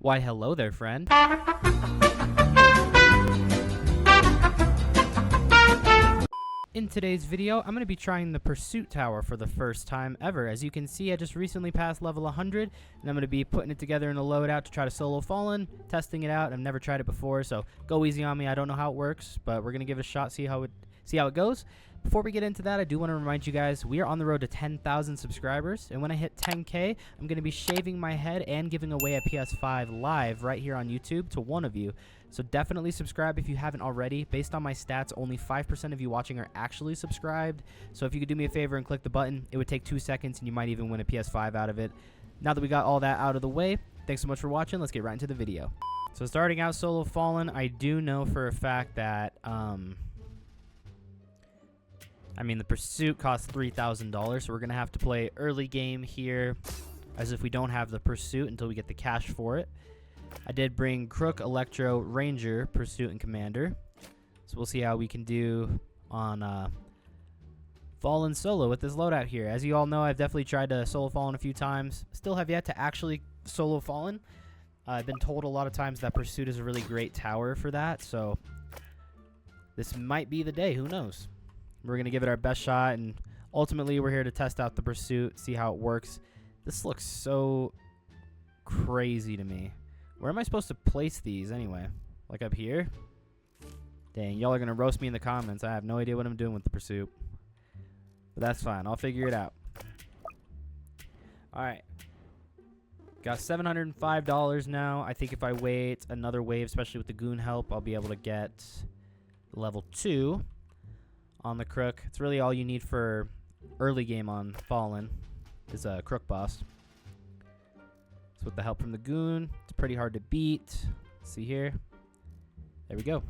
Why, hello there, friend. In today's video, I'm going to be trying the Pursuit Tower for the first time ever. As you can see, I just recently passed level 100, and I'm going to be putting it together in a loadout to try to solo Fallen, testing it out. I've never tried it before, so go easy on me. I don't know how it works, but we're going to give it a shot, see how it goes. Before we get into that, I do want to remind you guys, we are on the road to 10,000 subscribers, and when I hit 10K, I'm going to be shaving my head and giving away a PS5 live right here on YouTube to one of you. So definitely subscribe if you haven't already. Based on my stats, only 5% of you watching are actually subscribed. So if you could do me a favor and click the button, it would take 2 seconds, and you might even win a PS5 out of it. Now that we got all that out of the way, thanks so much for watching. Let's get right into the video. So starting out solo Fallen, I do know for a fact that, the Pursuit costs $3,000, so we're going to have to play early game here as if we don't have the Pursuit until we get the cash for it. I did bring Crook, Electro, Ranger, Pursuit, and Commander. So we'll see how we can do on Fallen solo with this loadout here. As you all know, I've definitely tried to solo Fallen a few times. Still have yet to actually solo Fallen. I've been told a lot of times that Pursuit is a really great tower for that, so this might be the day. Who knows? We're going to give it our best shot, and ultimately we're here to test out the Pursuit, see how it works. This looks so crazy to me. Where am I supposed to place these anyway? Like up here? Dang, y'all are going to roast me in the comments. I have no idea what I'm doing with the Pursuit. But that's fine. I'll figure it out. Alright. Got $705 now. I think if I wait another wave, especially with the Goon help, I'll be able to get level 2 on the Crook. It's really all you need for early game on Fallen is a Crook boss. So with the help from the Goon, it's pretty hard to beat. See here. There we go.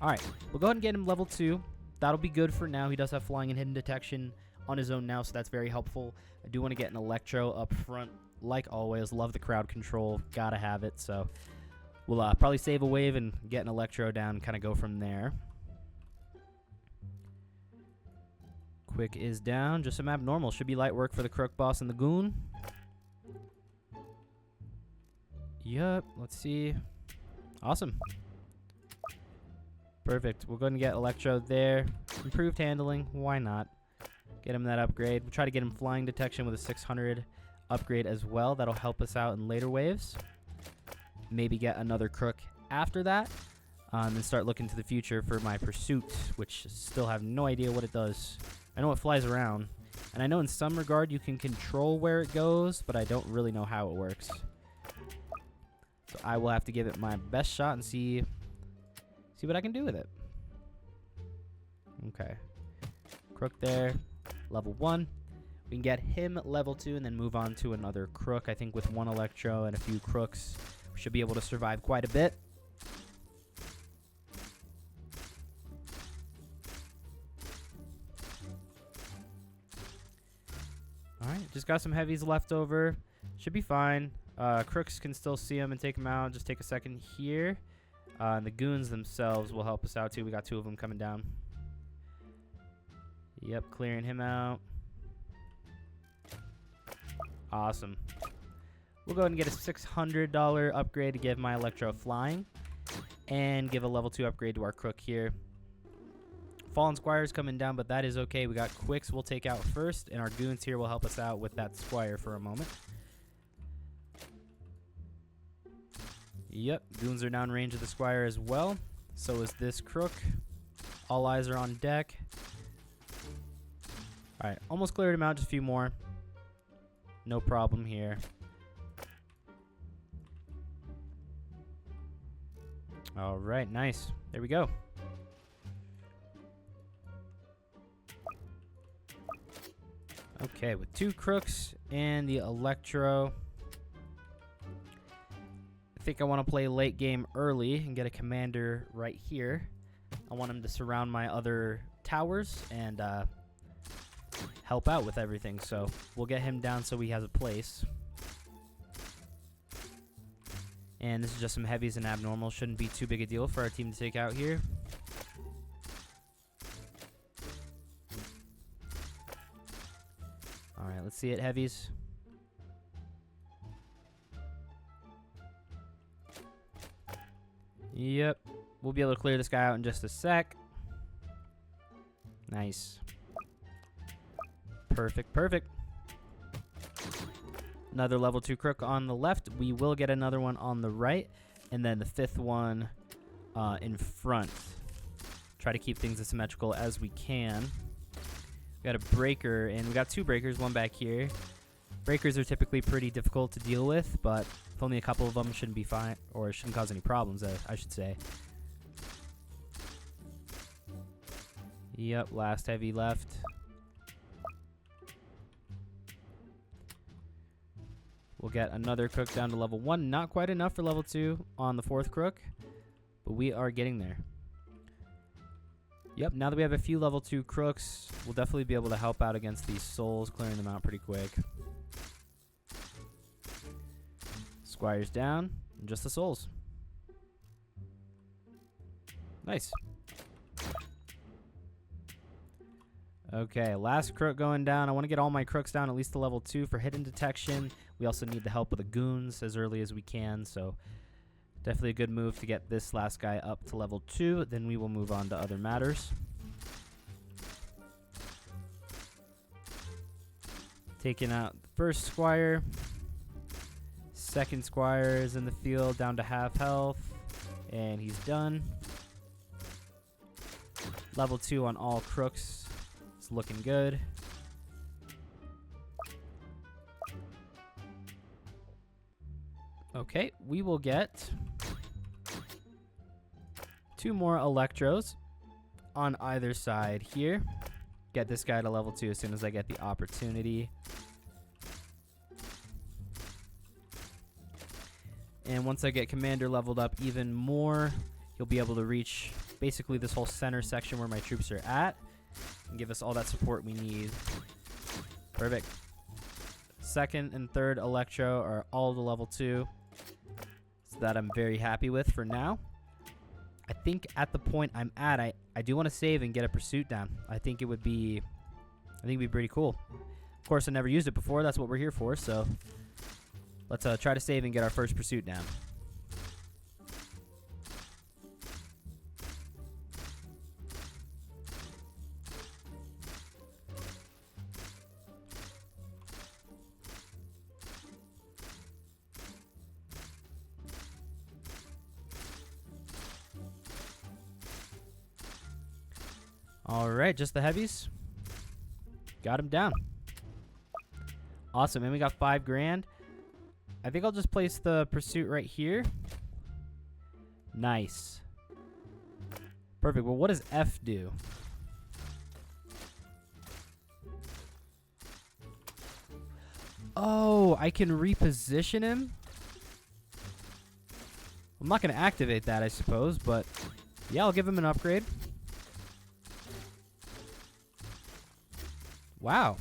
Alright, we'll go ahead and get him level 2. That'll be good for now. He does have flying and hidden detection on his own now, so that's very helpful. I do want to get an Electro up front, like always. Love the crowd control. Gotta have it. So we'll probably save a wave and get an Electro down and kind of go from there. Quick is down. Just some abnormal. Should be light work for the Crook boss and the Goon. Yup. Let's see. Awesome. Perfect. We'll go ahead and get Electro there. Improved handling. Why not? Get him that upgrade. We'll try to get him flying detection with a 600 upgrade as well. That'll help us out in later waves. Maybe get another Crook after that. And start looking to the future for my Pursuit, which still have no idea what it does. I know it flies around. And I know in some regard you can control where it goes, but I don't really know how it works. So I will have to give it my best shot and see what I can do with it. Okay. Crook there. Level 1. We can get him level 2 and then move on to another Crook. I think with one Electro and a few Crooks, we should be able to survive quite a bit. Alright, just got some heavies left over. Should be fine. Crooks can still see him and take him out. Just take a second here. And the Goons themselves will help us out too. We got 2 of them coming down. Yep, clearing him out. Awesome. We'll go ahead and get a $600 upgrade to give my Electro flying. And give a level 2 upgrade to our Crook here. Fallen Squire's coming down, but that is okay. We got Quicks we'll take out first, and our Goons here will help us out with that Squire for a moment. Yep, Goons are down range of the Squire as well. So is this Crook. All eyes are on deck. Alright, almost cleared him out, just a few more. No problem here. Alright, nice. There we go. Okay, with 2 Crooks and the Electro, I think I want to play late game early and get a Commander right here. I want him to surround my other towers and help out with everything. So we'll get him down so he has a place. And this is just some heavies and abnormal. Shouldn't be too big a deal for our team to take out here. Alright, let's see it, heavies. Yep. We'll be able to clear this guy out in just a sec. Nice. Perfect, perfect. Another level 2 crook on the left. We will get another one on the right. And then the 5th one in front. Try to keep things as symmetrical as we can. We got a breaker, and we got 2 breakers, one back here. Breakers are typically pretty difficult to deal with, but if only a couple of them shouldn't be fine, or shouldn't cause any problems, I should say. Yep, last heavy left. We'll get another crook down to level 1. Not quite enough for level 2 on the 4th crook, but we are getting there. Yep, now that we have a few level 2 crooks, we'll definitely be able to help out against these souls, clearing them out pretty quick. Squire's down, and just the souls. Nice. Okay, last crook going down. I want to get all my crooks down at least to level 2 for hidden detection. We also need the help of the goons as early as we can, so definitely a good move to get this last guy up to level 2. Then we will move on to other matters. Taking out the first squire. Second squire is in the field, down to half health, and he's done. Level 2 on all crooks. It's looking good. Okay, we will get 2 more electros on either side here. Get this guy to level 2 as soon as I get the opportunity. And once I get Commander leveled up even more, he'll be able to reach basically this whole center section where my troops are at and give us all that support we need. Perfect. Second and third Electro are all to level 2. So that I'm very happy with for now. I think at the point I'm at, I do want to save and get a pursuit down. I think it'd be pretty cool. Of course, I never used it before. That's what we're here for. So let's try to save and get our first pursuit down. All right, just the heavies. Got him down. Awesome, and we got 5 grand. I think I'll just place the pursuit right here. Nice. Perfect. Well, what does F do? Oh, I can reposition him? I'm not going to activate that, I suppose, but yeah, I'll give him an upgrade. Wow.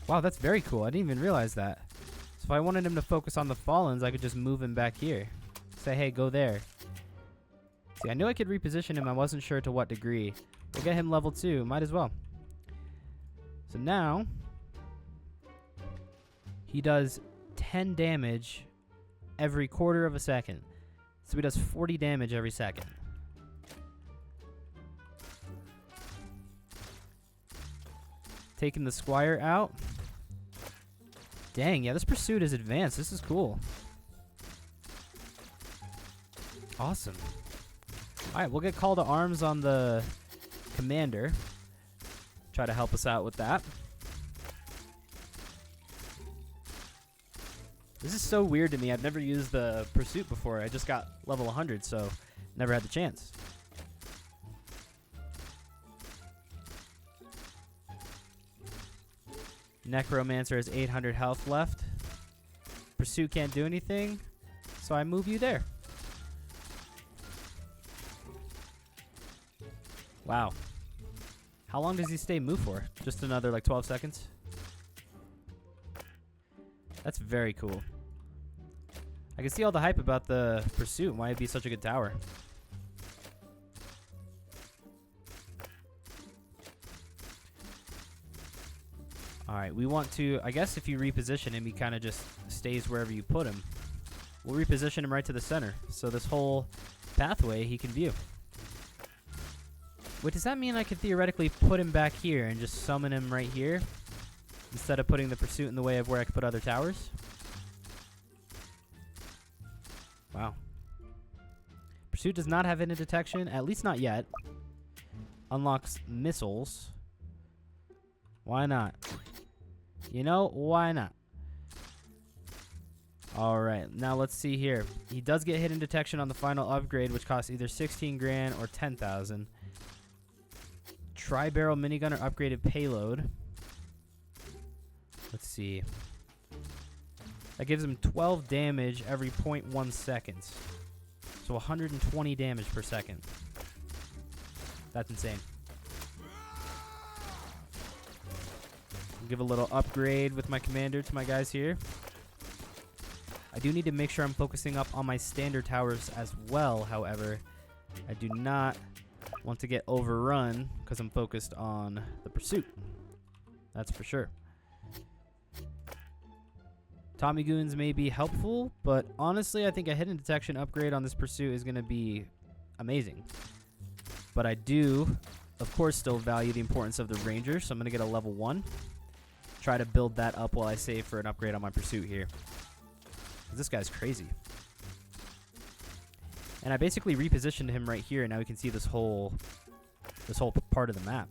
Wow, that's very cool. I didn't even realize that. So if I wanted him to focus on the Fallens, I could just move him back here. Say, hey, go there. See, I knew I could reposition him. I wasn't sure to what degree. We'll get him level 2. Might as well. So now, he does 10 damage every quarter of a second. So he does 40 damage every second. Taking the Squire out. Dang, yeah, this pursuit is advanced. This is cool. Awesome. Alright, we'll get call to arms on the Commander. Try to help us out with that. This is so weird to me. I've never used the pursuit before. I just got level 100, so never had the chance. Necromancer has 800 health left. Pursuit can't do anything, so I move you there. Wow. How long does he stay moved for? Just another like 12 seconds? That's very cool. I can see all the hype about the pursuit and why it'd be such a good tower. Alright, we want to... I guess if you reposition him, he kind of just stays wherever you put him. We'll reposition him right to the center. So this whole pathway he can view. Wait, does that mean I could theoretically put him back here and just summon him right here? Instead of putting the pursuit in the way of where I could put other towers? Wow. Pursuit does not have hidden detection, at least not yet. Unlocks missiles. Why not? You know, why not? Alright, now let's see here. He does get hidden detection on the final upgrade, which costs either 16 grand or 10,000. Tri-barrel minigun or upgraded payload. Let's see. That gives him 12 damage every 0.1 seconds. So 120 damage per second. That's insane. I'll give a little upgrade with my commander to my guys here. I do need to make sure I'm focusing up on my standard towers as well, however. I do not want to get overrun because I'm focused on the pursuit. That's for sure. Tommy Goons may be helpful, but honestly, I think a hidden detection upgrade on this pursuit is going to be amazing. But I do, of course, still value the importance of the Ranger, so I'm going to get a level 1. Try to build that up while I save for an upgrade on my pursuit here. This guy's crazy. And I basically repositioned him right here, and now we can see this whole part of the map.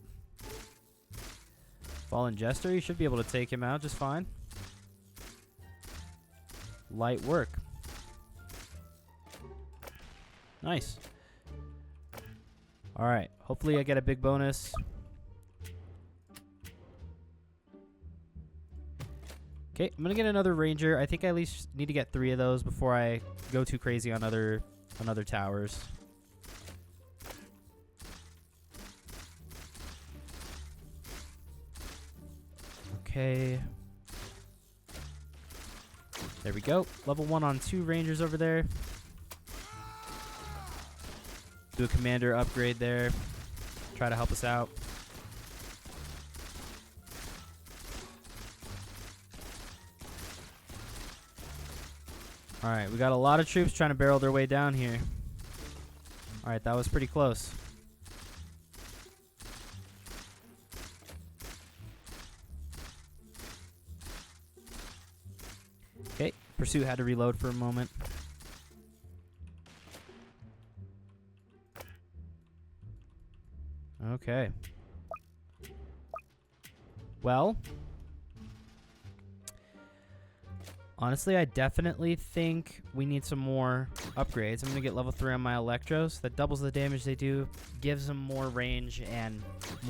Fallen Jester, you should be able to take him out just fine. Light work. Nice. Alright, hopefully I get a big bonus. Okay, I'm gonna get another Ranger. I think I at least need to get 3 of those before I go too crazy on other towers. Okay. There we go. Level 1 on 2 Rangers over there. Do a commander upgrade there. Try to help us out. Alright, we got a lot of troops trying to barrel their way down here. Alright, that was pretty close. Okay, Pursuit had to reload for a moment. Okay. Well, honestly, I definitely think we need some more upgrades. I'm going to get level 3 on my Electros. That doubles the damage they do, gives them more range and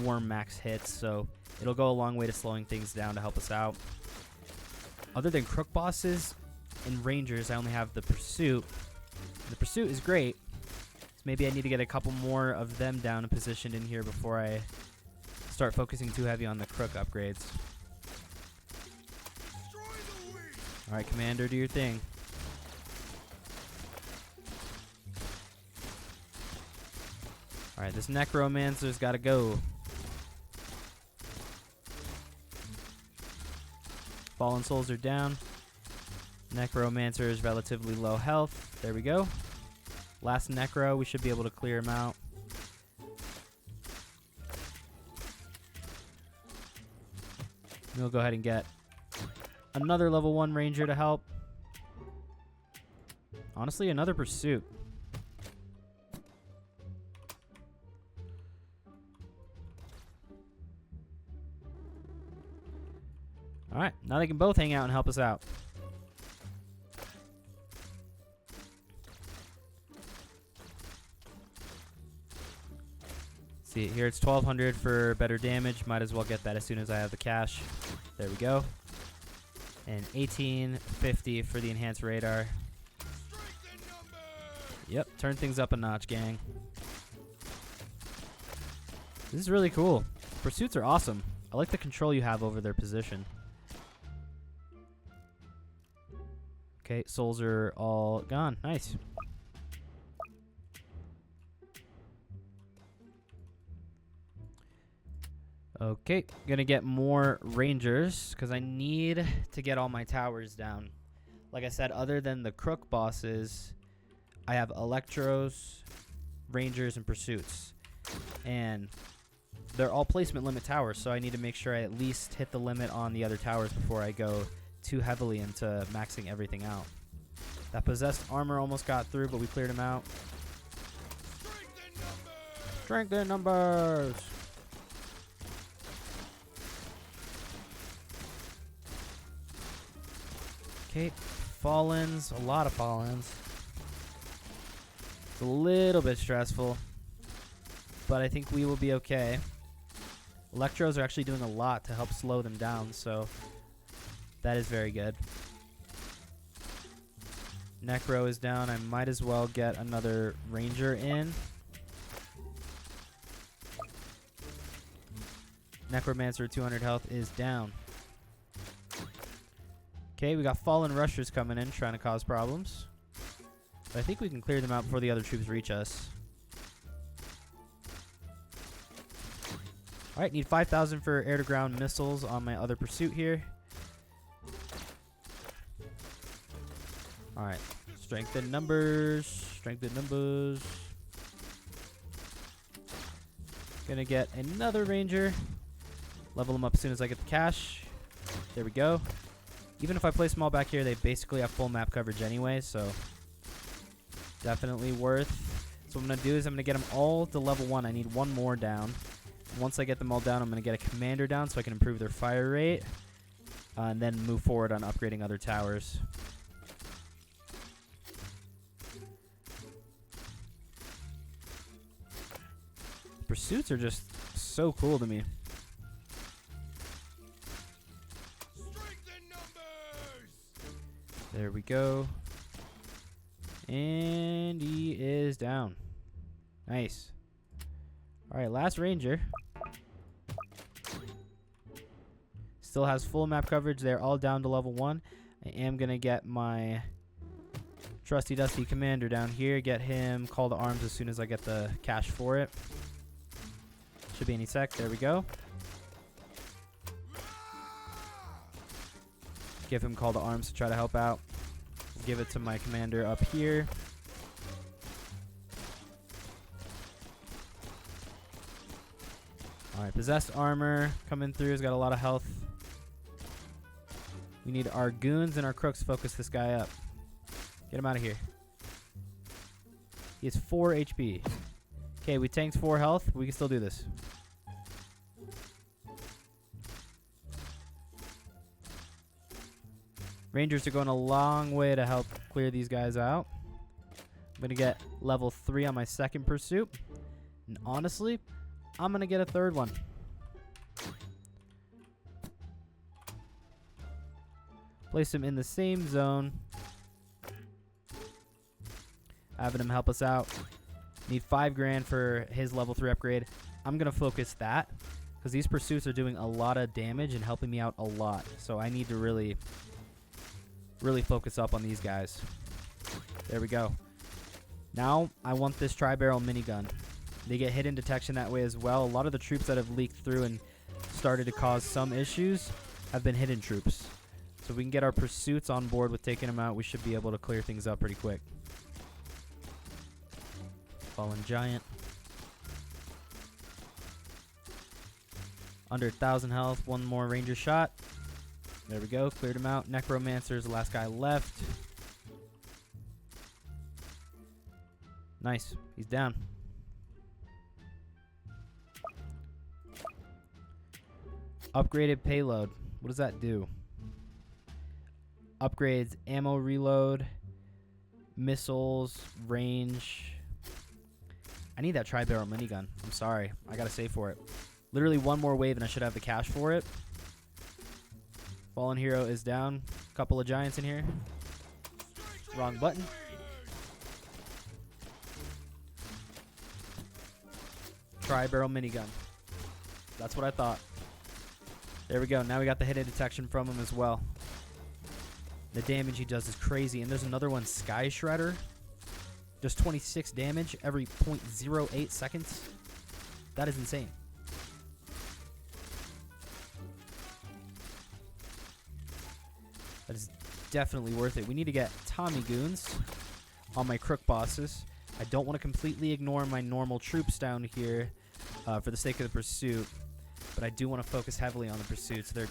more max hits, so it'll go a long way to slowing things down to help us out. Other than Crook bosses and Rangers, I only have the Pursuit. The Pursuit is great, so maybe I need to get a couple more of them down and positioned in here before I start focusing too heavy on the Crook upgrades. Alright, Commander, do your thing. Alright, this Necromancer's gotta go. Fallen Souls are down. Necromancer is relatively low health. There we go. Last Necro, we should be able to clear him out. We'll go ahead and get another level 1 Ranger to help. Honestly, another Pursuit. Alright, now they can both hang out and help us out. See, here it's 1200 for better damage. Might as well get that as soon as I have the cash. There we go. And 1850 for the enhanced radar. Yep, turn things up a notch, gang. This is really cool. Pursuits are awesome. I like the control you have over their position. Okay, souls are all gone. Nice. Okay, gonna get more Rangers because I need to get all my towers down. Like I said, other than the Crook bosses, I have Electros, Rangers, and Pursuits. And they're all placement limit towers, so I need to make sure I at least hit the limit on the other towers before I go too heavily into maxing everything out. That possessed armor almost got through, but we cleared him out. Strength in numbers! Okay, Fallens, a lot of Fallens. It's a little bit stressful, but I think we will be okay. Electros are actually doing a lot to help slow them down, so that is very good. Necro is down. I might as well get another Ranger in. Necromancer 200 health is down. Okay, we got Fallen Rushers coming in, trying to cause problems. But I think we can clear them out before the other troops reach us. Alright, need 5,000 for air-to-ground missiles on my other pursuit here. Alright, strength in numbers. Strength in numbers. Gonna get another Ranger. Level them up as soon as I get the cash. There we go. Even if I place them all back here, they basically have full map coverage anyway, so definitely worth. So what I'm going to do is I'm going to get them all to level 1. I need one more down. Once I get them all down, I'm going to get a commander down so I can improve their fire rate, and then move forward on upgrading other towers. Pursuits are just so cool to me. There we go. And he is down. Nice. Alright, last Ranger. Still has full map coverage. They're all down to level 1. I am going to get my trusty dusty commander down here. Get him call to arms as soon as I get the cash for it. Should be any sec. There we go. Give him call to arms to try to help out. Give it to my commander up here. Alright, possessed armor coming through. He's got a lot of health. We need our goons and our crooks to focus this guy up. Get him out of here. He has 4 HP. Okay, we tanked 4 health. We can still do this. Rangers are going a long way to help clear these guys out. I'm going to get level 3 on my second pursuit. And honestly, I'm going to get a third one. Place him in the same zone. Having him help us out. Need 5 grand for his level 3 upgrade. I'm going to focus that because these pursuits are doing a lot of damage and helping me out a lot. So I need to really focus up on these guys. There we go. Now I want this tri-barrel minigun. They get hidden detection that way as well. A lot of the troops that have leaked through and started to cause some issues have been hidden troops. So if we can get our pursuits on board with taking them out, we should be able to clear things up pretty quick. Fallen Giant. Under 1,000 health. One more Ranger shot. There we go. Cleared him out. Necromancer is the last guy left. Nice. He's down. Upgraded payload. What does that do? Upgrades ammo reload, missiles, range. I need that tri-barrel minigun. I'm sorry. I gotta save for it. Literally one more wave and I should have the cash for it. Fallen Hero is down. Couple of giants in here. Wrong button. Tri-barrel minigun. That's what I thought. There we go. Now we got the hidden detection from him as well. The damage he does is crazy. And there's another one, Sky Shredder. Does 26 damage every 0.08 seconds. That is insane. That is definitely worth it. We need to get Tommy Goons on my Crook bosses. I don't want to completely ignore my normal troops down here for the sake of the pursuit, but I do want to focus heavily on the pursuits. They're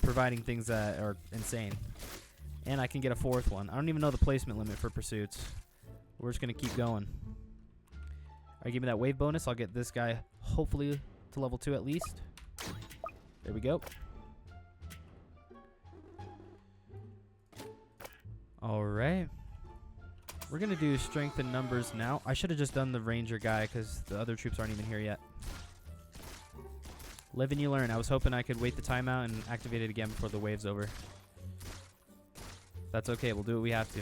providing things that are insane. And I can get a 4th one. I don't even know the placement limit for pursuits. We're just going to keep going. Alright, give me that wave bonus. I'll get this guy hopefully to level 2 at least. There we go. Alright. We're going to do strength in numbers now. I should have just done the ranger guy because the other troops aren't even here yet. Live and you learn. I was hoping I could wait the timeout and activate it again before the wave's over. That's okay. We'll do what we have to.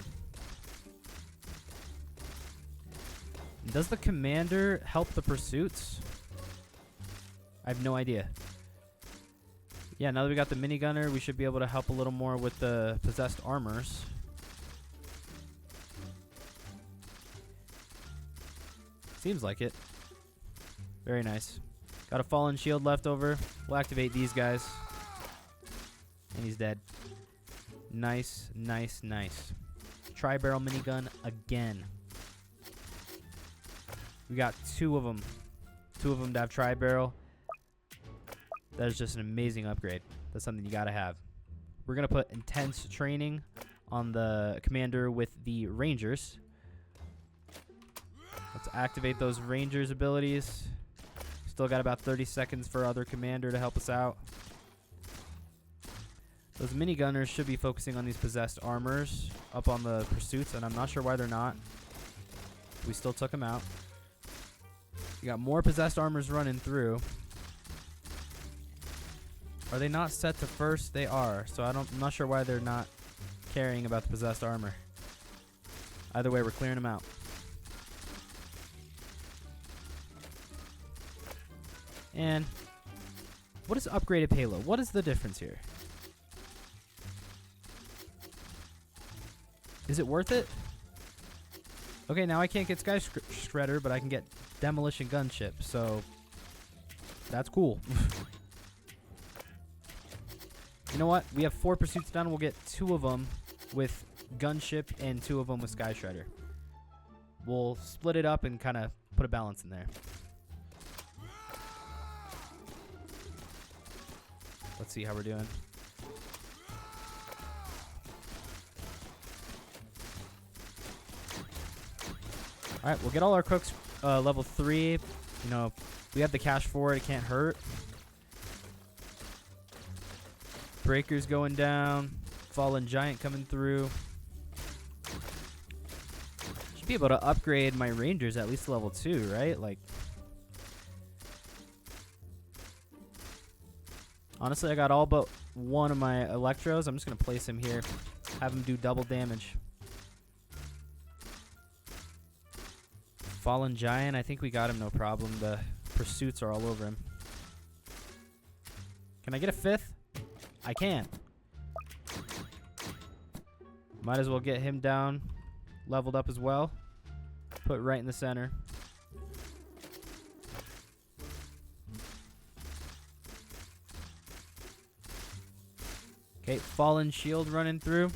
Does the commander help the pursuits? I have no idea. Yeah, now that we got the minigunner, we should be able to help a little more with the possessed armors. Seems like it. Very nice. Got a fallen shield left over. We'll activate these guys. And he's dead. Nice, nice, nice. Tri-barrel minigun again. We got 2 of them. 2 of them to have tri-barrel. That is just an amazing upgrade. That's something you gotta have. We're gonna put intense training on the commander with the rangers. Let's activate those rangers abilities. Still got about 30 seconds for other commander to help us out. Those minigunners should be focusing on these possessed armors up on the pursuits, and I'm not sure why they're not. We still took them out. We got more possessed armors running through. Are they not set to first? They are. So I'm not sure why they're not caring about the possessed armor. Either way, we're clearing them out. And what is upgraded payload? What is the difference here? Is it worth it? Okay, now I can't get Sky Shredder, but I can get Demolition Gunship, so that's cool. You know what? We have 4 pursuits done. We'll get 2 of them with Gunship and 2 of them with Sky Shredder. We'll split it up and kind of put a balance in there. Let's see how we're doing. Alright, we'll get all our crooks level 3. You know, we have the cash for it. It can't hurt. Breakers going down. Fallen Giant coming through. Should be able to upgrade my Rangers at least to level 2, right? Like, honestly, I got all but one of my Electros. I'm just going to place him here. Have him do double damage. Fallen Giant, I think we got him no problem. The pursuits are all over him. Can I get a 5th? I can. Might as well get him down, leveled up as well. Put right in the center. Okay, Fallen Shield running through.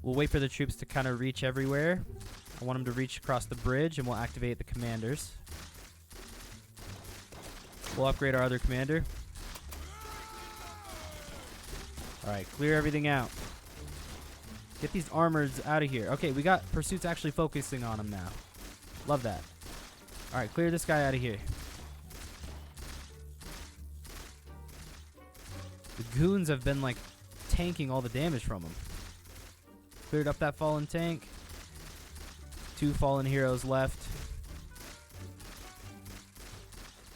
We'll wait for the troops to kind of reach everywhere. I want them to reach across the bridge, and we'll activate the commanders. We'll upgrade our other commander. Alright, clear everything out. Get these armors out of here. Okay, we got pursuits actually focusing on them now. Love that. Alright, clear this guy out of here. The goons have been, like, tanking all the damage from him. Cleared up that fallen tank. 2 fallen heroes left.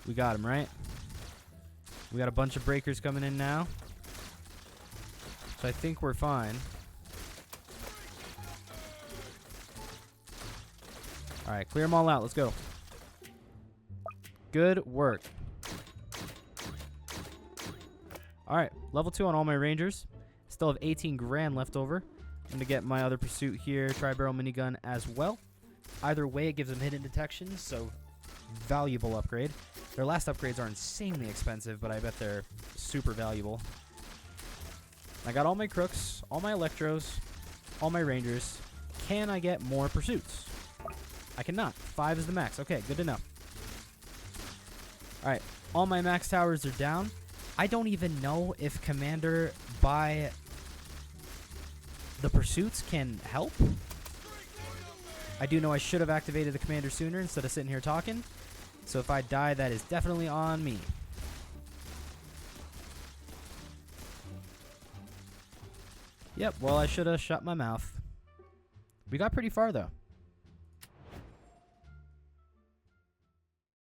We got him, right? We got a bunch of breakers coming in now. So I think we're fine. Alright, clear them all out. Let's go. Good work. Alright, level 2 on all my Rangers. Still have 18 grand left over. I'm going to get my other pursuit here, Tri-Barrel Minigun as well. Either way, it gives them hidden detection, so valuable upgrade. Their last upgrades are insanely expensive, but I bet they're super valuable. I got all my crooks, all my electros, all my rangers. Can I get more pursuits? I cannot. 5 is the max. Okay, good to know. Alright, all my max towers are down. I don't even know if Commander by the pursuits can help. I do know I should have activated the Commander sooner instead of sitting here talking. So if I die, that is definitely on me. Yep, well, I should have shut my mouth. We got pretty far, though.